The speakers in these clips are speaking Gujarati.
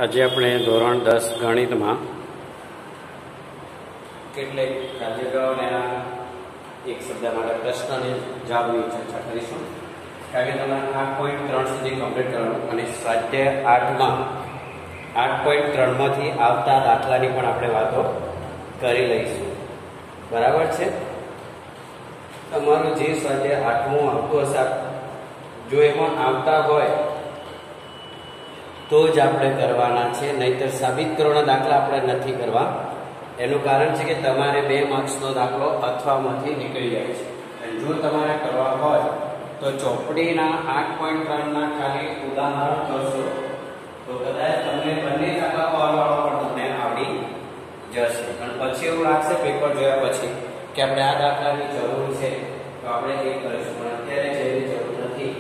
આજે આપણે ધોરણ 10 ગણિતમાં કેટલીક રાજ્યગાઓને એક શબ્દ માટે પ્રશ્નની જવાબની ચર્ચા કરીશું. કારણ કે તમારે 8.3 સુધી કમ્પ્લીટ કરવાનું અને સ્વાધ્યાય 8માં 8.3 માંથી આવતા દાખલાની પણ આપણે વાતો કરી લઈશું. બરાબર છે? તમારું જે સ્વાધ્યાય 8મું આવતું હશે, જો એમાં આવતા હોય તો જ આપણે કરવાના છે, નહીતર સાબિત કરવાના દાખલા આપણે નથી કરવા. એનું કારણ છે કે તમારે 2 માર્ક્સનો દાખલો અથવામાંથી નીકળી જાય છે. અને જો તમારે કરવા હોય તો ચોપડીના 8.3 ખાલી ઉદાહરણ કરશો તો કદાચ તમને બંને દાખલા વાળો પણ તમને આવડી જશે. અને પછી એવું લાગશે પેપર જોયા પછી કે આપણે આ દાખલાની જરૂર છે તો આપણે એ કરીશું, પણ અત્યારે જેની જરૂર નથી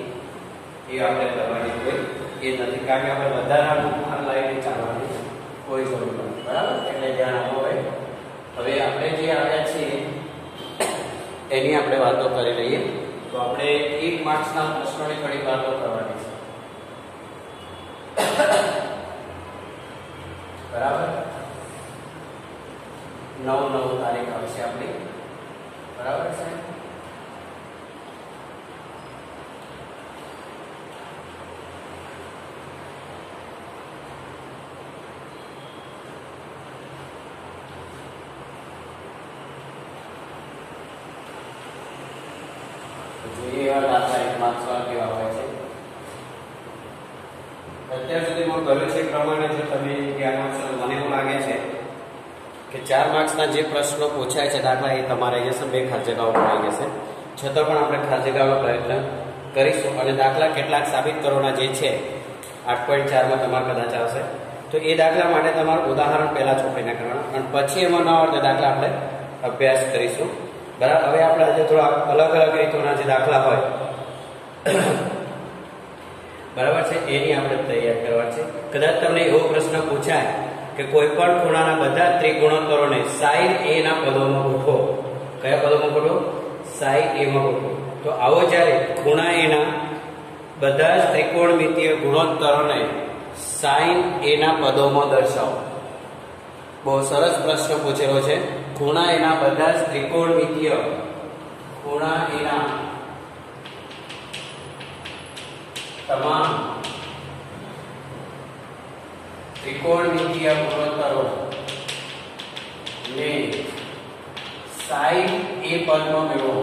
એ આપણે કરવાની કોઈ એ નથી. કારણ કે આપણે વધારાનું આ લાઈન ચાલવાની કોઈ જરૂર નથી. બરાબર? એટલે ધ્યાન આપો. હવે આપણે જે આવ્યા છીએ એની આપણે વાતો કરી લઈએ. તો આપણે 1 માર્ક્સના પ્રશ્નોની થોડી વાતો કરવાની છે. બરાબર? 9 તારીખ આવશે આપણી. બરાબર છે? અત્યાર સુધી હું કહ્યું છે પ્રમાણે જો તમે ધ્યાન આપશો તો મને એવું લાગે છે કે 4 માર્ક્સના જે પ્રશ્નો પૂછાય છે દાખલા એ તમારે આવી જશે, 2 ખાસ જગ્યાઓ પર આવી જશે. છતાં પણ આપણે ખાસ જગ્યાનો પ્રયત્ન કરીશું અને દાખલા કેટલાક સાબિત કરવાના જે છે 8.4માં તમારે કદાચ આવશે તો એ દાખલા માટે તમારું ઉદાહરણ પહેલા ચોપડીને કરવાનું અને પછી એમાં ન આવડે દાખલા આપણે અભ્યાસ કરીશું. બરાબર? હવે આપણે આજે થોડા અલગ અલગ રીતોના જે દાખલા હોય બરાબર છે એની આપણે તૈયાર કરવા છે. કદાચ તમને એવો પ્રશ્ન પૂછાય કે કોઈ પણ ખૂણાના બધા ત્રિગુણોત્તરોને sin a ના પદોમાં ગોઠવો. કયા પદોમાં ગોઠવો? sin a માં ગોઠવો. તો આવો જ્યારે ખૂણા a ના બધા જ ત્રિકોણમિતીય ગુણોત્તરોને sin a ના પદોમાં દર્શાવો. બહુ સરસ પ્રશ્ન પૂછેલો છે. ખૂણા a ના બધા જ ત્રિકોણમિતીય ખૂણા a ના તમામ ત્રિકોણમિતીય ગુણોત્તરો ને sin a પદમાં મેળવો.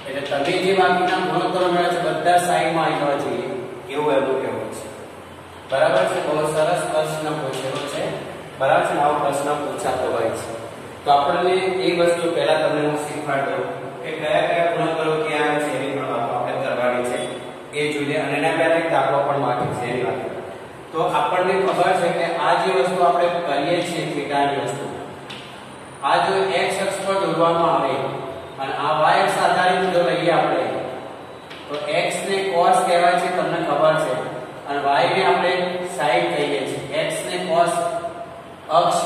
એટલે તમે જે બાકીના ગુણોત્તરો મેળવ્યા છે બધા sin માં આવવા જોઈએ એવું એનું કહેવું છે. બરાબર છે? બહુ સરસ પ્રશ્ન પૂછેલો છે. બરાબર છે? આવો પ્રશ્ન પૂછાતો હોય છે. તો આપણને એ વસ્તુ પહેલા તમને હું શીખવાડી દઉં કે કયા કયા ગુણોત્તરો ક્યાં આવે છે એની પણ વાતો આપણે કરવાની છે એ જોઈએ. અને એના પહેલા એક દાખલો પણ બાકી છે એની વાત. તો આપણને ખબર છે કે આ જે વસ્તુ આપણે કરીએ છીએ થીટાની વસ્તુ, આ જો x અક્ષ પર દોરવામાં આવે અને આ y અક્ષ આધારિત જો લઈએ આપણે તો x ને cos કહેવાય છે, તમને ખબર છે, અને y ને આપણે sin કહીએ છીએ. x ને cos અક્ષ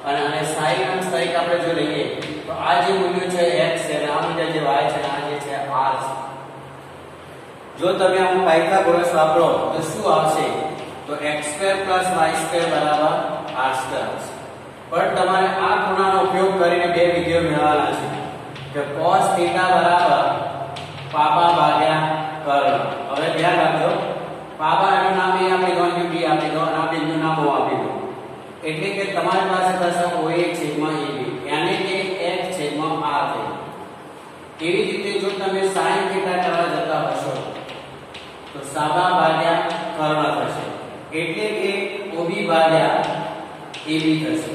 અને sin અક્ષ તરીકે આપણે જો લઈએ તો આ જે મૂલ્ય છે x છે અને આ મૂલ્ય જે y છે આ જે છે r છે. જો તમે આનું પાયથાગોરસ વાપરો તો શું આવશે? તો x² + y² બરાબર r² આવશે. પણ તમારે આ ખૂણાનો ઉપયોગ કરીને 2 વિધિઓ મેળવવાના છે કે cos θ બરાબર પાપા ભાગ્યા કર્ણ. હવે ધ્યાન રાખજો, પાપા એનું નામ એ આપી દો અને b આપી દો અને આ બિંદુ નામ o આપી દો. એટલે કે તમારી પાસે થશે OA/AB यानी કે x/r થાય. એવી રીતે જો તમે sin θ કરવા જતા હશો તો સાબા ભાગ્યા કર્ણ થશે. એટલે કે OB ભાગ્યા AB થશે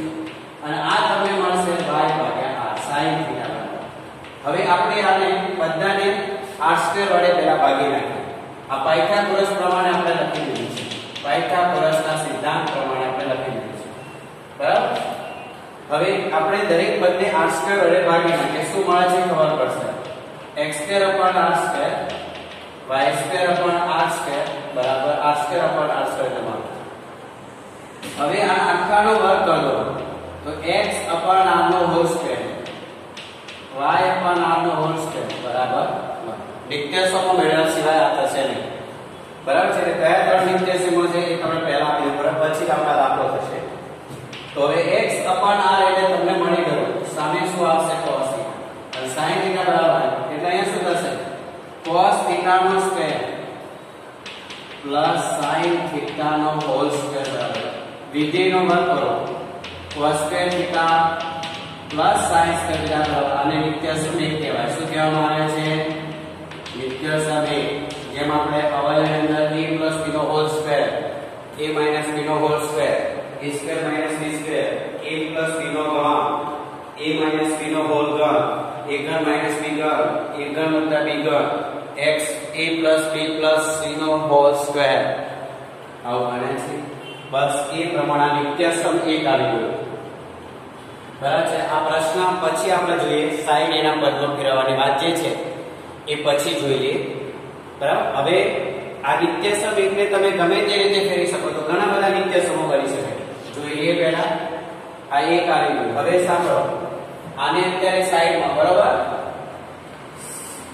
અને આ તમને મળશે y ભાગ્યા r sin θ. હવે આપણે આને બધાને r² વડે પહેલા ભાગી નાખીએ. આ પાયથાગોરસ પ્રમાણે આપણે લખી દીધું છે. પાયથાગોરસના સિદ્ધાંત પ્રમાણે આપણે લખી દીધું છે. બરાબર? હવે આપણે દરેક પદને r² વડે ભાગી નાખીએ. શું મળે છે ખબર પડશે. x² / r² y² / r² બરાબર r² / r² તમારું. હવે આ આખાનો વર્ગ કરો તો x / r નો હોલ સ્ક્વેર y / r નો હોલ સ્ક્વેર બરાબર નિત્યસમો મેળવ્યા સિવાય આ થશે નહીં. બરાબર છે એટલે કયા ત્રણ નિત્યસમો છે એ તમને પહેલા આપી પડે પછી આપણા દાખલો થશે તો હવે x r એટલે તમને મળી ગયો સામે શું આવશે cos θ અને sin θ બરાબર એટલે અહીંયા શું થશે cos θ નો સ્ક્વેર પ્લસ sin θ નો હોલ સ્ક્વેર બરાબર વિધેયનો વર્ગ કરો cos square θ plus sin square θ બરાબર આને નિત્યસમ એક કહેવાય શું કહેવામાં આવે છે નિત્યસમ એક જેમ આપણે અવયવની અંદર a plus b નો whole square a minus b નો whole square a square minus b square a plus b નો ઘન a minus b નો હોલ ઘન a ઘન minus b ઘન a ઘન વત્તા b ઘન x a plus b plus c no whole square આવું બને છે બસ એ પ્રમાણે નિત્યસમ એક આવી ગયો બરાબર છે આ પ્રશ્ન પછી આપણે જોઈએ sin એના પદમાં ફેરવવાની વાત જે છે એ પછી જોઈ લઈએ બરાબર હવે આ નિત્યસમ એકને તમે ગમે તે રીતે ફેરવી શકો તો ઘણા બધા નિત્યસમો કરી શકે જો એ પહેલા આ એક આવી ગયું હવે સાંભળો આને અત્યારે સાઈડમાં બરાબર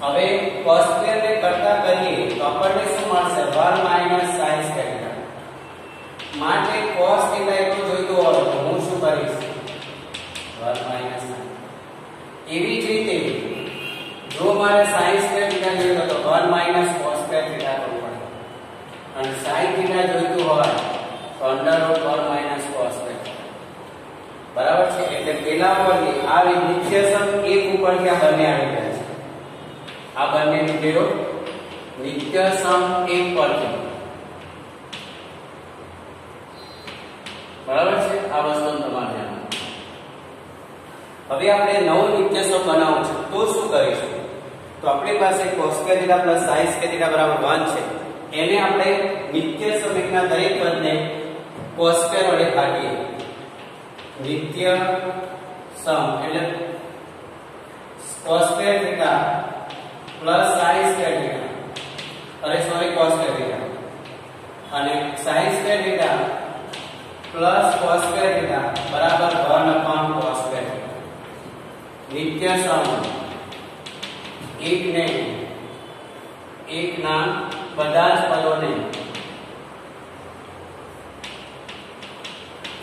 હવે cos સ્ક્વેર ને કરતા કરીએ તો આપણને શું મળશે 1 - sin સ્ક્વેર માટે cos θ એટલું જોઈતું હોય તો હું શું કરીશ 1 - sin એવી જ રીતે જો મારે sin સ્ક્વેર θ જોઈએ તો 1 - cos સ્ક્વેર θ કરવું પડે અને sin θ જોઈતું હોય તો √1 - cos સ્ક્વેર બરાબર છે એટલે પેલા પરથી આ નિત્યસમ એક ઉપરથી આ બંને આવી ગયા છે આ બંને વિધેયો નિત્યસમ એક પરથી બરાબર છે આ વસ્તુ તમારે ધ્યાન હવે આપણે નવું નિત્યસમ બનાવવું છે તો શું કરીશું તો આપણી પાસે cos square θ plus sin square θ બરાબર 1 છે એને આપણે નિત્યસમ એકના દરેક પદને cos સ્ક્વેર વડે ભાગીએ નિત્યસમ એટલે cos square θ plus sin square θ અરે સોરી cos સ્ક્વેર θ અને sin square θ plus cos square θ બરાબર 1 cos સ્ક્વેર θ નિત્યસમ એકના બધા જ પદોને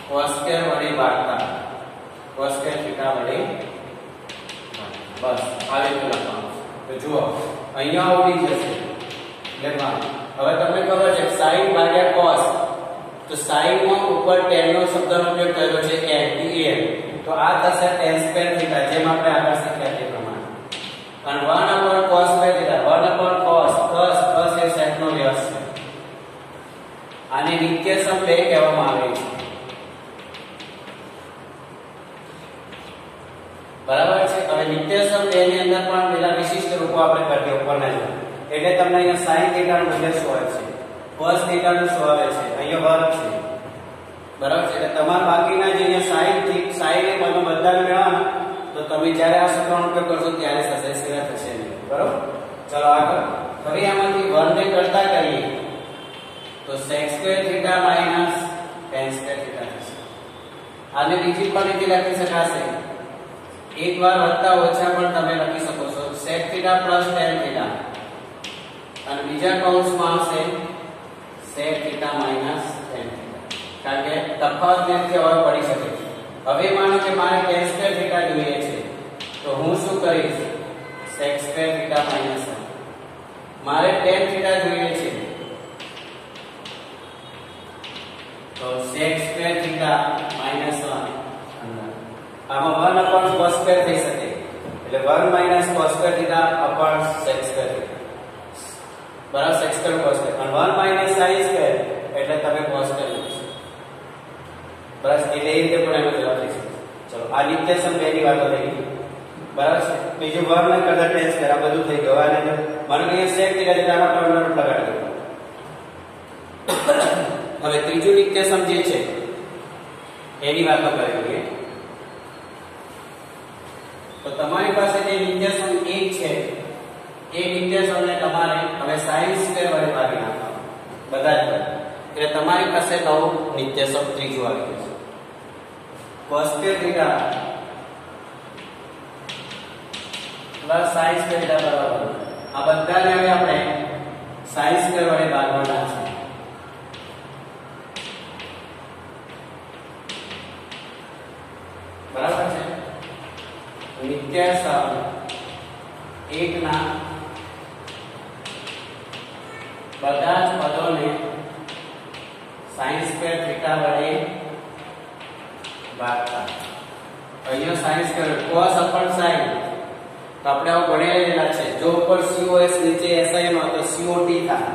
cos સ્ક્વેર વડે ભાગતા cos સ્ક્વેર θ વડે બસ આવી રીતે લખવાનું તો જુઓ અહીંયા આવડી જશે લખવાનું હવે તમને ખબર છે sin ભાગ્યા cos તો sin માં ઉપર tan નો શબ્દનો ઉપયોગ કર્યો છે tan તો આ થશે tan સ્ક્વેર θ જેમ આપણે આગળ શીખ્યા તે પ્રમાણે અને 1 cos સ્ક્વેર θ 1 cos cos એ સેટ નો વ્યસ્ત છે આને નિત્યસમ બે કહેવામાં આવે છે બરાબર છે હવે નિત્યસમ બે ની અંદર પણ પેલા વિશિષ્ટ રૂપો આપણે કરીએ ઉપરના જ એટલે તમને અહીંયા sin θ નું મૂલ્ય શું આવે છે cos θ નું શું આવે છે અહીંયા વર્ગ છે બરાબર છે એટલે તમારા બાકીના જે અહીંયા sin એ બધું બધાને મેળવવાના તો તમે જ્યારે આ સૂત્રનો ઉપયોગ કરશો ત્યારે થશે સિવાય થશે નહીં બરાબર ચલો આગળ હવે આમાંથી 1 ને કરતા કરીએ તો sec square θ minus tan square θ થશે આને બીજી પણ રીતે લખી શકાશે એકવાર વત્તા ઓછા પણ તમે લખી શકો છો sec θ પ્લસ tan θ અને બીજા કૌંસમાં આવશે sec θ માઈનસ tan θ કારણ કે તફાવત નથી હવે પડી શકે છે હવે માનો કે મારે tan સ્ક્વેર θ જોઈએ છે તો હું શું કરીશ sec સ્ક્વેર θ માઈનસ મારે tan θ જોઈએ છે તો sec સ્ક્વેર θ માઈનસ 1 આમાં 1 cos સ્ક્વેર થઈ શકે એટલે 1 cos સ્ક્વેર θ sec સ્ક્વેર θ બરાબર sec સ્ક્વેર cos સ્ક્વેર અને 1 sin સ્ક્વેર એટલે તમે cos સ્ક્વેર લખશો બસ એટલે એ રીતે પણ એનો જવાબ લઈ શકો ચલો આ નિત્યસમ બે ની વાતો થઈ ગઈ બરાબર છે બીજું 1 ને કરતા tan સ્ક્વેર આ બધું થઈ ગયું અને મને અહીંયા sec θ એટલે આમાં પણ લગાડી દો હવે ત્રીજું નિત્યસમ જે છે એની વાતો કરીએ તો તમારી પાસે જે નિત્યસમ 1 છે એ નિત્યસમને તમારે હવે sin સ્ક્વેર વડે ભાગી નાખવાનો બધા જ એટલે તમારી પાસે નવું નિત્યસમ ત્રીજું આવી ગયું છે cos square θ plus sin square θ બરાબર આ બધાને હવે આપણે sin સ્ક્વેર વડે ભાગવાના બધા જ પદોને sin સ્ક્વેર થીટા વડે ભાગતા. અહીંયા sin square cos upon sin તો આપણે આ ભણેલા છે. જો ઉપર cos નીચે sin માં તો cot થાય.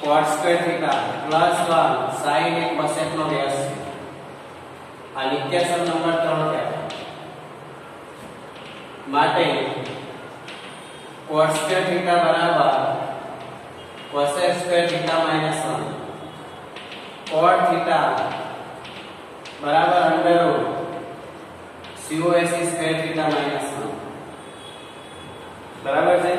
cot square theta plus 1 sin એક કોસેકનો વ્યાસ છે. આ નિત્યસમ નંબર 3 છે. માટે cot સ્ક્વેર થીટા બરાબર cosec square theta minus 1 cot theta બરાબર under root cos square theta minus 1 બરાબર છે.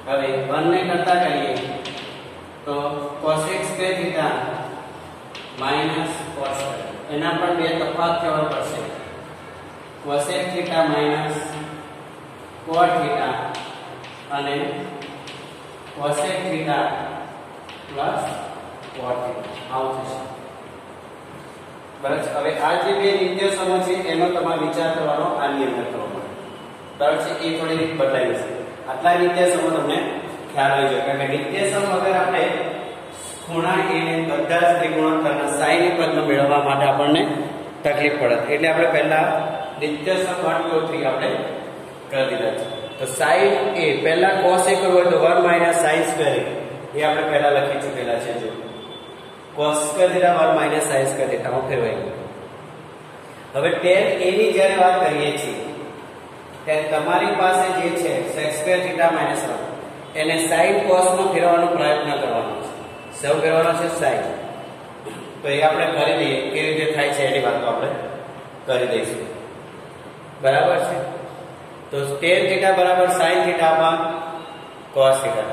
હવે 1 ને કરતા કરીએ તો cosec square theta minus cos એના પર બે તફાવત કરવો પડશે. cosec theta minus cot theta અને cosec theta plus cot theta આવું થશે. બરાબર. હવે આ જે બે નિત્યસમો છે એનો તમારે વિચાર કરવાનો આની અંદર કરવો પડે. બરાબર છે. એ થોડી રીત બદલાઈ જશે. આટલા નિત્યસમો તમને ખ્યાલ આવી જાય કારણ કે નિત્યસમ વગર આપણે ખૂણા એ બધા જ ત્રિકોણાંતરના sin પદને મેળવવા માટે આપણને તકલીફ પડે. એટલે આપણે પહેલા નિત્યસમ 1 2 3 આપણે કરી દીધા છે. તો sin એ પહેલા cos એ કરવો હોય તો 1 sin સ્ક્વેર એ આપણે પહેલા લખી ચૂકેલા છે. જો cos square theta 1 sin square theta માં ફેરવાઈ ગયું. હવે tan a ની જ્યારે વાત કરીએ છીએ ત્યારે તમારી પાસે જે છે sec સ્ક્વેર થીટા -1 એને sin cos માં ફેરવવાનો પ્રયત્ન કરવાનો છે. સૌ કરવાનો છે sin. તો એ આપણે કરી દઈએ કેવી રીતે થાય છે એની વાત આપણે કરી દઈશું. બરાબર છે. તો tan થીટા બરાબર sin theta upon cos theta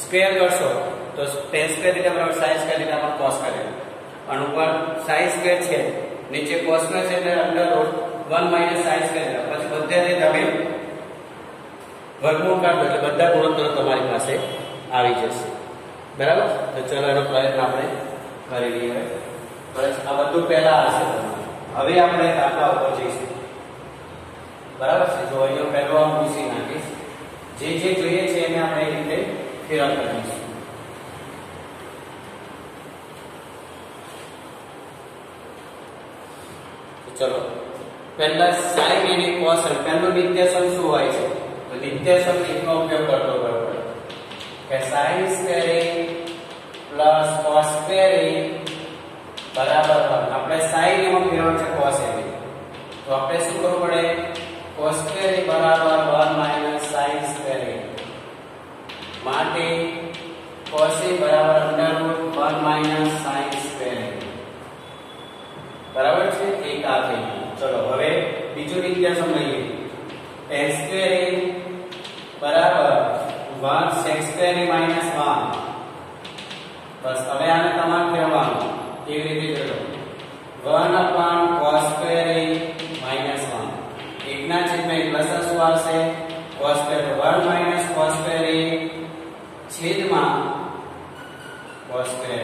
square કરશો તો tan સ્ક્વેર થીટા બરાબર sin square theta upon cos square અને ઉપર sin સ્ક્વેર છે નીચે cos સ્ક્વેર છે એટલે અંડર રૂટ 1 sin સ્ક્વેર પછી બધાને તમે વર્ગમૂળ કાઢો એટલે બધા ગુણોત્તરો તમારી પાસે આવી જશે. બરાબર. તો ચલો એનો પ્રયત્ન આપણે કરી લઈએ. બસ આ બધું પહેલા હશે. હવે આપણે દાખલા ઉપર જઈશું. બરાબર છે. જો અહીંયા પહેલો આમ પૂછી નાખીશ જે જોઈએ છે એને આપણે એ રીતે ફેરવ કરીશું. તો ચલો પહેલા sin અને cos પહેલું નિત્યસમ શું હોય છે તો નિત્યસમ એકનો ઉપયોગ કરતો બરાબર કે sin square plus cos square બરાબર આપણે sin એમાં ફેરવવાનું છે cos એ તો આપણે શું કરવું પડે cos સ્ક્વેર બરાબર 1 sin સ્ક્વેર માટે cos એ બરાબર અંડર રૂટ 1 sin સ્ક્વેર બરાબર છે. એક આ થઈ ગયું. ચલો હવે બીજું નિત્યસમ લઈએ tan સ્ક્વેર બરાબર 1 sec સ્ક્વેર -1 બસ. હવે આને તમારે ફેરવવાનું કેવી રીતે જોડો 1 upon cos સ્ક્વેર -1 એકના છેદમાં એક પ્લસ શું આવશે cos સ્ક્વેર 1 cos સ્ક્વેર છેદમાં cos સ્ક્વેર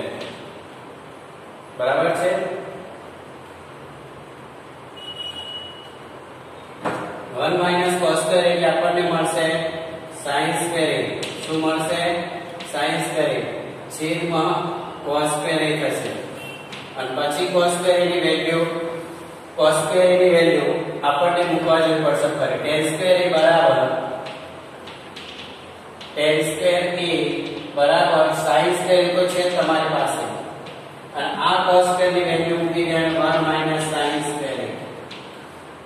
બરાબર છે. 1 cos સ્ક્વેર એટલે આપણને મળશે sin સ્ક્વેર શું મળશે sin સ્ક્વેર છેદમાં cos સ્ક્વેર થશે અને પછી cos સ્ક્વેર ની વેલ્યુ cos સ્ક્વેર ની વેલ્યુ આપણને મૂકવા જવું પડશે ફરી tan સ્ક્વેર બરાબર tan સ્ક્વેર બરાબર sin સ્ક્વેર તો છે તમારી પાસે અને આ cos સ્ક્વેર ની વેલ્યુ મૂકી દેવાનું 1 sin સ્ક્વેર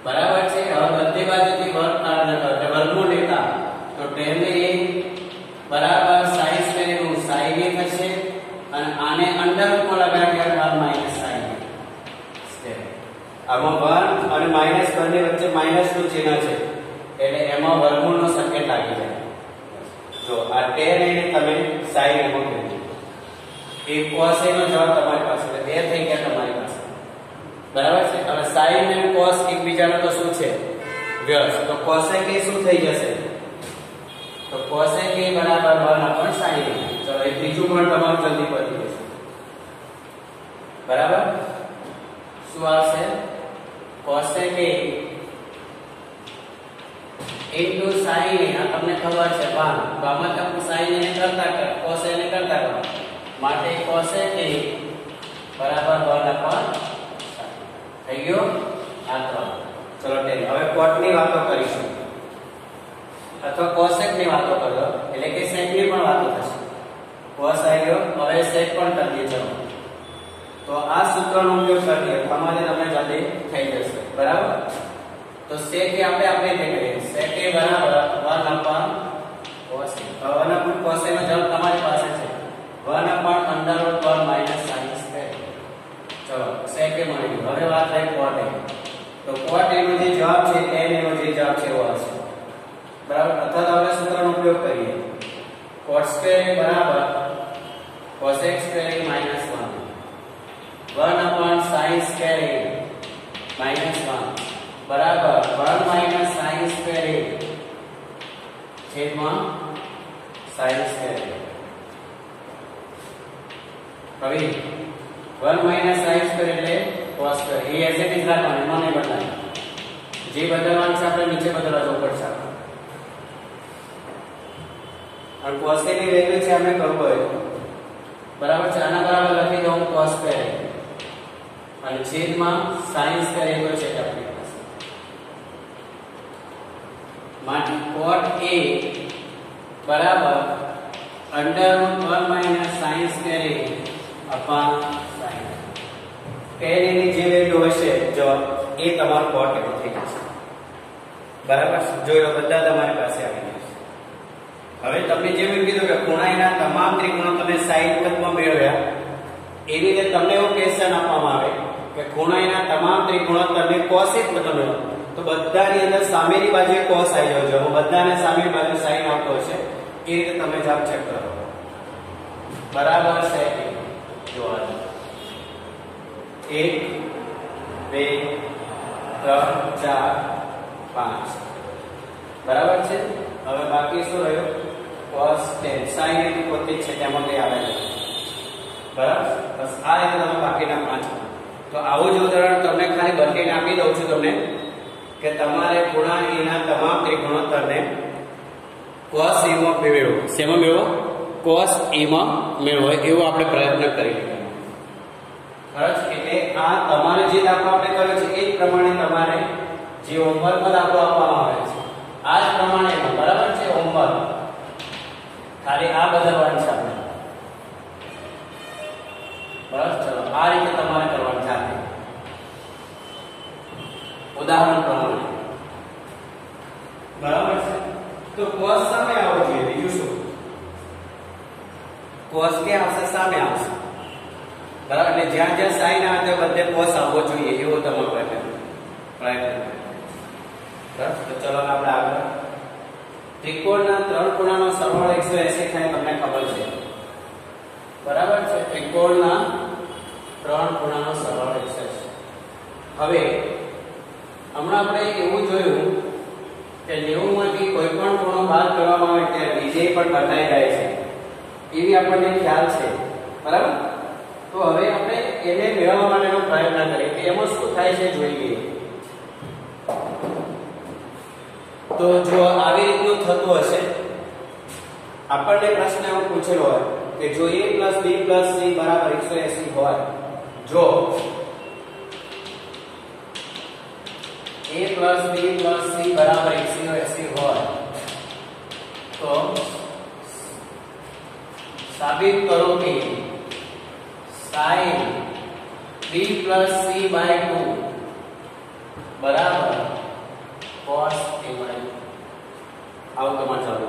બરાબર છે. હવે બધી બાજુથી વર્ગ કાઢો એટલે વર્ગમૂળ લેતા તો tan બરાબર sin સ્ક્વેર નું sin થશે અને આને અંડર રૂટમાં લગાડી 1 sin સ્ક્વેર. આમાં 1 અને માઈનસ બંને વચ્ચે માઈનસ નું ચિહ્ન છે એટલે એમાં વર્ગમૂળનો સંકેત લાગી જાય. જો આ tan એને તમે sin એમાં મૂકી એ cos નો જવાબ તમારી પાસે એટલે બે થઈ ગયા તમારી પાસે. બરાબર છે. હવે sin અને cos એકબીજાનો તો શું છે વ્યસ્ત તો cosec એ શું થઈ જશે તો cosec એ બરાબર 1 sin. ચલો એ ત્રીજું પણ તમારું જલ્દી પતી જશે. બરાબર. શું આવશે cosec A into sin A. આ તમને ખબર છે ભાન તો આમાં તમે sin A ને કરતા કર cos A ને કરતા કરો માટે cosec A બરાબર 1/sin થઈ ગયો આ તો ચલો ટેન હવે cot ની વાતો કરીશું અથવા cosec ની વાતો કરો એટલે કે sec ની પણ વાતો થશે cos આવી ગયો હવે sec પણ કરી દઈએ ચલો તો આ સૂત્રનો ઉપયોગ કરીએ તમારે તમને જલ્દી થઈ જશે બરાબર તો sec એ આપણે થઈ ગઈ sec એ બરાબર 1/cos A 1/cos A નો જવાબ તમારી પાસે છે 1/√1 - sin square ચલો sec એ મળી ગયું હવે વાત થઈ cot A તો cot A નો જે જવાબ છે tan A નો જે જવાબ છે એવો આવશે બરાબર અથવા તો આપણે સૂત્રનો ઉપયોગ કરીએ cot square A બરાબર cosec square A - 1/sin square A -1 बराबर 1 - sin square A છેદમાં sin square A હવે 1 - sin square એટલે cos square A as it is રાખવાનું એમાં નહીં બદલાય જે બદલવાનું છે આપણે નીચે બદલવા જવું પડશે અને cos A ની વેલ્યુ છે આપણે કરવું હોય બરાબર છે આના બરાબર લખી દઉં cos square A અને છેદમાં sin square A છે આપણી પાસે માટે cot A બરાબર √1 - sin square A upon sin tan A ની જે વેલ્યુ હશે જવાબ એ તમારો cot A થઈ જશે બરાબર જોઈ લો બધા તમારી પાસે આવી ગયા હવે તમને જેમ કીધું કે ખૂણાના તમામ ત્રિકોણો તમે sin પદમાં મેળવ્યા એવી રીતે તમને એવું ક્વેશ્ચન આપવામાં આવે કે ખૂણાના તમામ ત્રિકોણો તમે cosec પદ મેળવો તો બધાની અંદર સામેની બાજુએ cos આવી જવો જોઈએ બધાને સામેની બાજુ sin આવતો હશે એ રીતે તમે જવાબ ચેક કરો બરાબર છે જો 1 2 3 4 5 બરાબર છે હવે બાકી શું રહ્યું cos tan sin એ પોતે છે તેમાં કઈ આવે છે બરાબર બસ આ રીતે તમે બાકીના 5 તો આવું જ ઉદાહરણ તમને ખાલી બતાવીને આપી દઉં છું તમને કે તમારે ખૂણા A ના તમામ ત્રિકોણોત્તરને cos A માં મેળવો શેમાં મેળવો cos A માં મેળવો એવો આપણે પ્રયત્ન કરી લેવાનો બરાબર એટલે આ તમારે જે દાખલો આપણે કર્યો છે એ જ પ્રમાણે તમારે જે હોમવર્કમાં દાખલો આપવામાં આવે છે આ જ પ્રમાણે બરાબર છે હોમવર્ક ખાલી આ બદલવાનું છે આપણે બરાબર ચલો આ રીતે તમારે કરવાનું છે ઉદાહરણ પ્રમાણે બરાબર છે તો cos સામે આવવો જોઈએ બીજું શું cos કે આવશે સામે આવશે બરાબર એટલે જ્યાં જ્યાં sin આવે તે બધે cos આવવો જોઈએ એવો તમારો પ્રયત્ન બરાબર તો ચલો આપણે આગળ ત્રિકોણના ત્રણ ખૂણાનો સરવાળો 180 થાય તમને ખબર છે બરાબર છે ત્રિકોણના ત્રણ ખૂણાનો સરવાળો 180 હવે હમણાં આપણે એવું જોયું કે 90 માંથી કોઈ પણ ખૂણો બાદ કરવામાં આવે ત્યારે વિધેય પણ બદલાઈ જાય છે એવી આપણને ખ્યાલ છે બરાબર તો હવે આપણે એને મેળવવા માટેનો પ્રયત્ન કરીએ કે એમાં શું થાય છે જોઈએ તો જો આવી રીતનું થતું હશે આપણને પ્રશ્ન એવો પૂછેલો હોય કે જો a + b + c બરાબર 180 હોય જો a + b + c બરાબર 180 હોય તો સાબિત કરો કે sin b + c/2 બરાબર cos a/2 આવું તમારે ચાલુ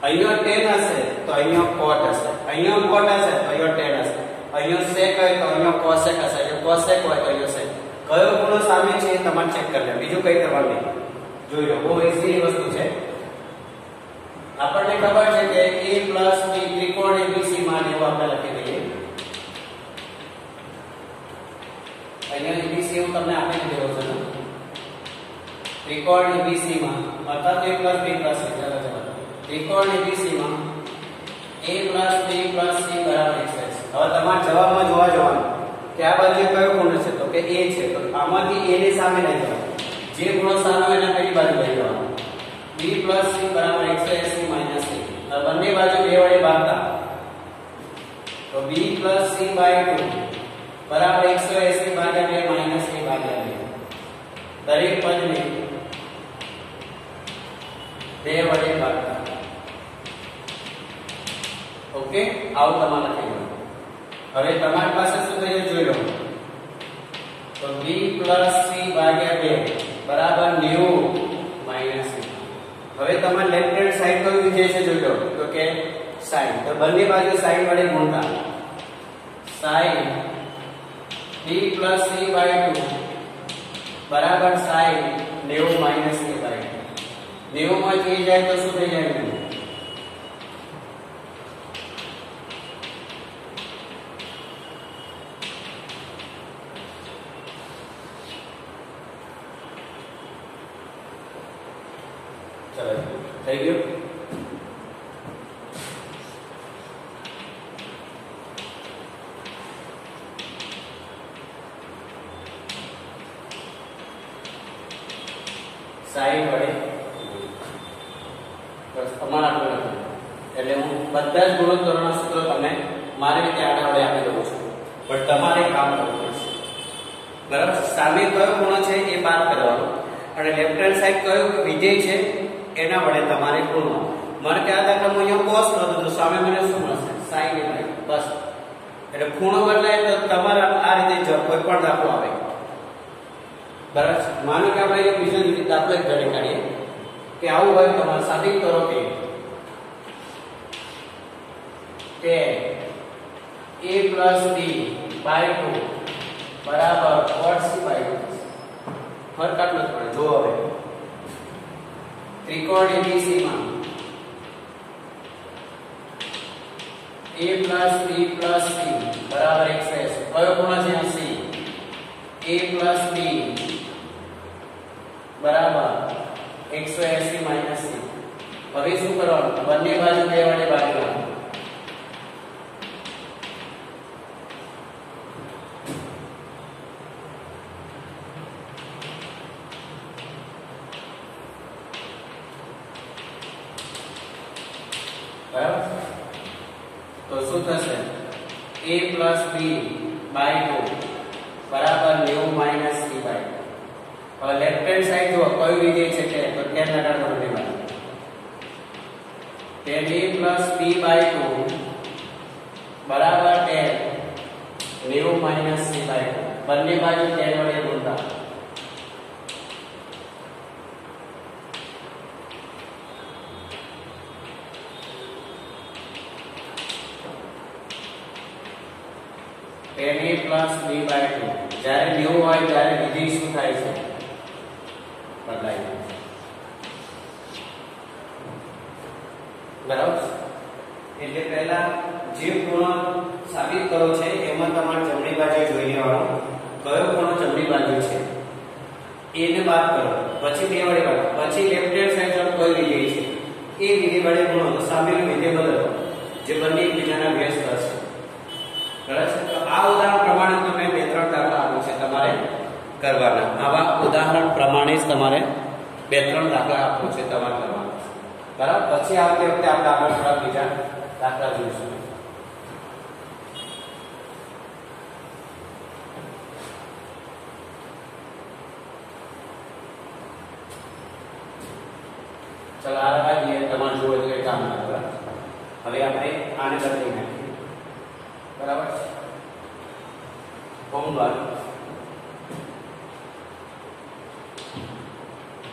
અહીંયા tan હશે તો અહીંયા cot હશે અહીંયા cot હશે તો અહીંયા tan હશે અહીંયા sec હોય તો અહીંયા cosec હશે જો cosec હોય તો અહીંયા sec કયો ખૂણો સામે છે એ તમારે ચેક કરી લે બીજું કઈ કરવાનું નહીં જોઈ લો બહુ ઈઝી વસ્તુ છે આપણને ખબર છે કે a + b ત્રિકોણ ABC માં એવું આપણે લખી દઈએ અહીંયા ABC એવું તમને આપી દીધું છે ત્રિકોણ ABC માં અર્થાત a + b + c ત્રિકોણ ABC માં a + b + c બરાબર 180 હવે તમારા જવાબમાં જોવા જવાનું કે આ બાજુ કયો ખૂણો છે તો કે a છે તો આમાંથી a ની સામે લઈ જવાનો જે ખૂણો સામે હોય એના પેલી બાજુ લઈ જવાનો b + c બરાબર 180 - a બંને બાજુ 2 વડે ભાગતા તો b + c/2 બરાબર 180 ભાગ્યા 2 - a ભાગ્યા 2 દરેક પદને 2 વડે ભાગતા ઓકે આવું તમારે લખી હવે તમારી પાસે શું થયું જોઈ લો તો b + c/2 બરાબર 90 - a હવે તમારે લેફ્ટ હેન્ડ સાઈડ કયું વિધેય છે જોઈ લો તો કે sin તો બંને બાજુ sin વડે ગુણતા sin b + c/2 બરાબર sin 90 - a/2 90 માંથી a જાય તો શું થઈ જાય ચલો થઈ ગયું સાઈન વડે બસ અમારા ગુણોત્તર એટલે હું બધા જ ગુણોત્તરોના સૂત્રો તમને મારી રીતે આડા વડે આપી દઉં છું પણ તમારે કામ કરવું પડશે બરાબર સામે કયો ખૂણો છે એ બાદ કરવાનો અને લેફ્ટ હેન્ડ સાઈડ કયો વિધેય છે એના વડે તમારે ગુણો મને કે આ દાખલામાં અહીંયા cos નહોતું તો સામે મને શું મળશે sin મળે બસ એટલે ખૂણો બદલાય તો તમારે આ રીતે કોઈ પણ દાખલો આવે બરાબર માનો કે આપણે એક બીજો દાખલો એક ગણી કાઢીએ કે આવું હોય તમારે સાબિત કરો કે a + b/2 બરાબર cot c/2 ફરક આટલો જ પડે જો હવે ત્રિકોણ ABC માં a + b + c બરાબર 180 કયો ખૂણો છે c a + b બરાબર 180 - c હવે શું કરવાનું બંને બાજુ 2 વડે ભાગવાનું બરાબર તો શું થશે a + b/2 બરાબર 90 - c/2 હવે લેફ્ટ હેન્ડ સાઈડ જો કયું વિધેય છે કે તો tan લગાડવાનું લેવાનું tan a + b/2 બરાબર tan 90 - c/2 બંને બાજુ tan વડે ગુણતા tan a + b/2 જ્યારે 90 હોય ત્યારે વિધેય શું થાય છે બદલાય બરાબર એટલે પહેલા જે ખૂણો સાબિત કરો છે એમાં તમારે જમણી બાજુ જોઈ લેવાનો કયો ખૂણો જમણી બાજુ છે એને બાદ કરો પછી 2 વડે ભાગો પછી લેફ્ટ હેન્ડ સાઈડ પર કોઈ વિધેય છે એ વિધેય વડે ગુણો તો સામેનું વિધેય બદલો જે બંને એકબીજાના વ્યસ્ત થશે બરાબર તો આ ઉદાહરણ પ્રમાણે તમે 2-3 દાખલા આપો છે તમારે કરવાના આવા ઉદાહરણ પ્રમાણે જ તમારે 2-3 દાખલા આપો છે તમારે કરવાના બરાબર પછી આવતી વખતે આપણે આગળ થોડા બીજા દાખલા જોઈશું ચલો આ રાખીએ તમારે જોવો તો કઈ કામ ના કરે હવે આપણે આને બદલી નાખીએ બરાબર હોમવર્ક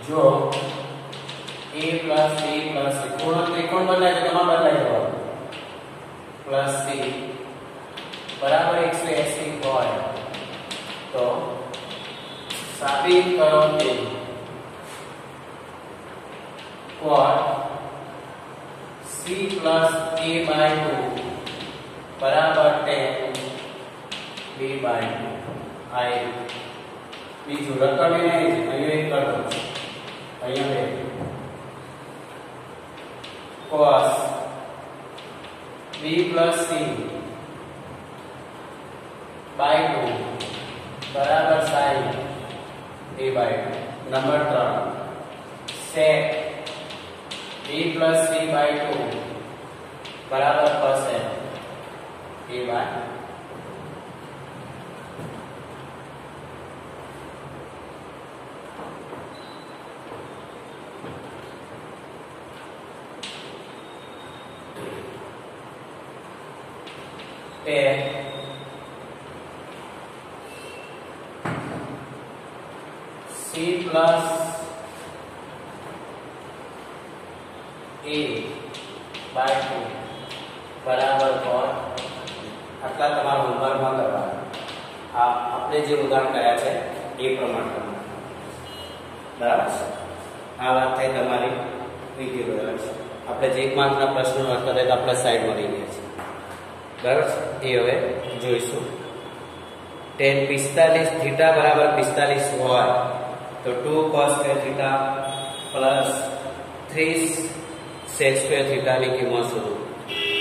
જો a + b + c ખૂણો ત્રિકોણ બદલાય તો તમારે બદલાઈ જવાનું + c બરાબર 180 હોય તો સાબિત કરો કે cot c + a/2 બરાબર tan b/2 આ બીજું રકમ એ નહીં અહીંયા એક કરો અહીંયા બે cos b + c बाय 2 बराबर sin a by 2। Number 3 sec b plus c by 2 बराबर cos a by 2 c plus a by 2 बराबर cos આટલા તમારા હોમવર્કમાં કરવાના। આ આપણે જે ઉદાહરણ કર્યા છે એ પ્રમાણે કરવાનું, બરાબર છે। આ વાત થઈ તમારી વિડિયો બરાબર છે। આપણે જે એક માર્કના પ્રશ્નો હતા તે આપણે સાઈડમાં લઈ ગયા છે, બરાબર છે। એ હવે જોઈશું। tan 45 થીટા બરાબર 45 હોય તો 2 cos square theta plus 3 sec square theta ની કિંમત શોધો।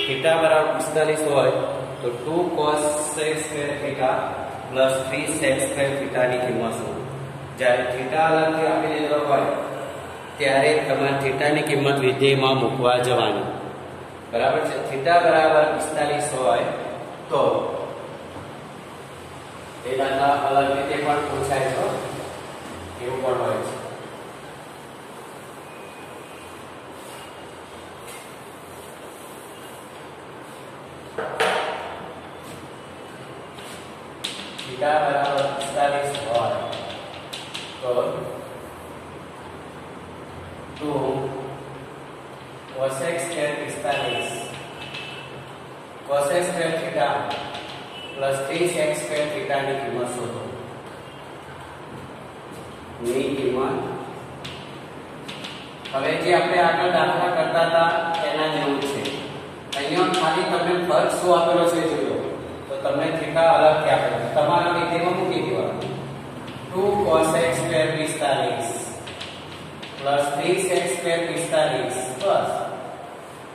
થીટા બરાબર 45 હોય तो 2 cos sec square theta plus 3 sec square theta ની કિંમત શોધો। જ્યારે થીટા અલગથી આપી દીધો હોય ત્યારે તમારે થીટા ની કિંમત વિધેયમાં મૂકવા જવાની, બરાબર છે। થીટા બરાબર 45 હોય તો એ દાખલા અલગ રીતે પણ પૂછાય છે, એવું પણ હોય છે। थीटा बराबर 45 હોય તો 2 cosec square 45 cosec square theta plus 3 sec square theta ની કિંમત શોધો। ની કિંમત હવે જે આપણે આગળ દાખલા કરતા હતા એના જેવું છે। અહીંયા ખાલી તમને ફરક શું આપેલો છે જોયો તો તમને થીટા અલગ થી આપેલો છે, તમારા વિધેયમાં મૂકી દેવાનું। 2 cosec square 45 plus 3 sec square 45 बस।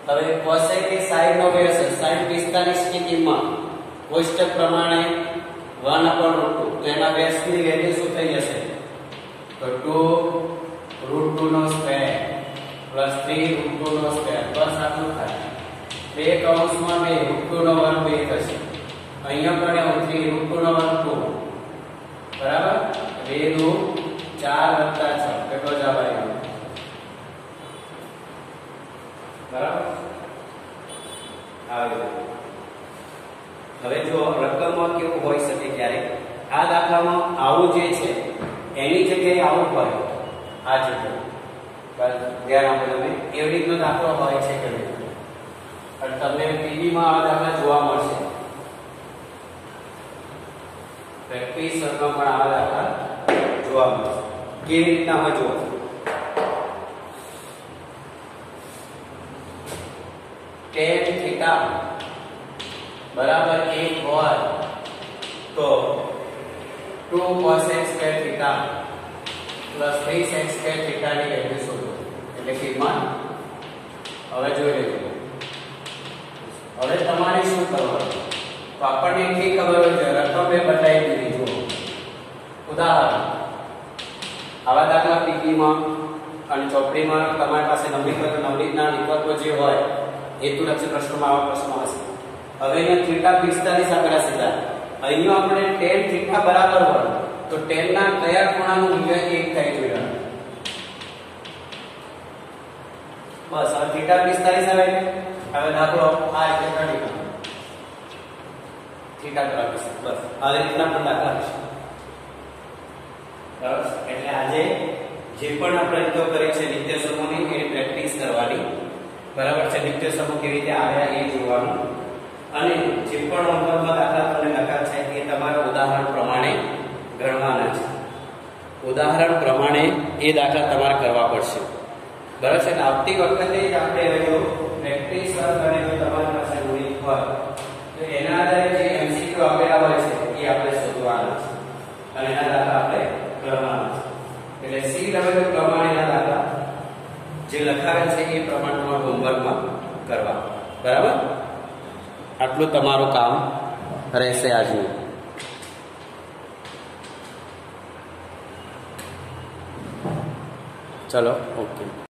હવે cosec એ sin નો બેઝ છે, sin 45 ની કિંમત કોષ્ટક પ્રમાણે 1/√2 તો એના બેઝ ની વેલ્યુ શું થઈ જશે તો 2√2 નો સ્ક્વેર પ્લસ 3√2 નો સ્ક્વેર બસ આટલું થાય। બે કૌંસમાં 2 √2 નો વર્ગ 2 થશે, અહીંયા પણ 3√2 નો વર્ગ 2 બરાબર 2 નું 4 + 6 કેટલો જવાબ આવ્યો બરાબર આવે। હવે જો રકમમાં કેવું હોઈ શકે ક્યારે આ દાખલામાં આવું જે છે એની જગ્યાએ આવું હોય આ જગ્યાએ ધ્યાન આપો તમે એવી રીતનો દાખલો હોય છે કે નહીં, અને તમને પીડીમાં આ દાખલા જોવા મળશે। પ્રેક્ટિસ વર્ગમાં પણ આ દાખલા જોવા મળશે કેવી રીતના હોય જુઓ। tan थीटा बराबर 1 હોય તો 2 cosec square theta plus 3 sec square theta ની વેલ્યુ શોધો, એટલે કિંમત હવે જોઈ લેજો। હવે તમારે શું કરવાનું તો આપણને એટલી ખબર હોય છે રકમ એ બતાવી દીધી જો ઉદાહરણ આવા દાખલા પીટીમાં અને ચોપડીમાં તમારી પાસે નવનીતના વિકલ્પો જે હોય હેતુલક્ષી પ્રશ્નોમાં આવા પ્રશ્નો હશે। હવે અહીંયા થીટા 45 આપેલા સીધા, અહીંયા આપણે tan થીટા બરાબર હોય તો tan ના કયા ખૂણાનું મૂલ્ય 1 થાય જોઈવાનું, બસ હવે થીટા 45 આવે હવે દાખલો આ એટલે કાઢી નાખો થીટા 45 બસ આ રીતના પણ દાખલા છે બસ। એટલે આજે જે પણ આપણે રીતો કરી છે નિત્ય સમૂહની એની પ્રેક્ટિસ કરવાની, બરાબર છે। નિત્ય સમૂહ કેવી રીતે આવ્યા એ જોવાનું, અને જે પણ હોમવર્કમાં દાખલા તમને લખાયા છે એ તમારા ઉદાહરણ પ્રમાણે ગણવાના છે। ઉદાહરણ પ્રમાણે એ દાખલા તમારે કરવા પડશે, બરાબર છે। આવતી વખતે જ આપણે જો પ્રેક્ટિસ વર્ક અને જો તમારી પાસે રૂઢિ હોય તો એના આધારે જે એમસીક્યુ આપેલા હોય છે એ આપણે શોધવાના છે અને એના દાખલા આપણે કરવાના છે। એટલે સી લેવલ પ્રમાણેના દાખલા જે લખાવેલ છે એ પ્રમાણે તમારું હોમવર્કમાં કરવા, બરાબર। આટલું તમારું કામ રહેશે આજનું। ચલો ઓકે.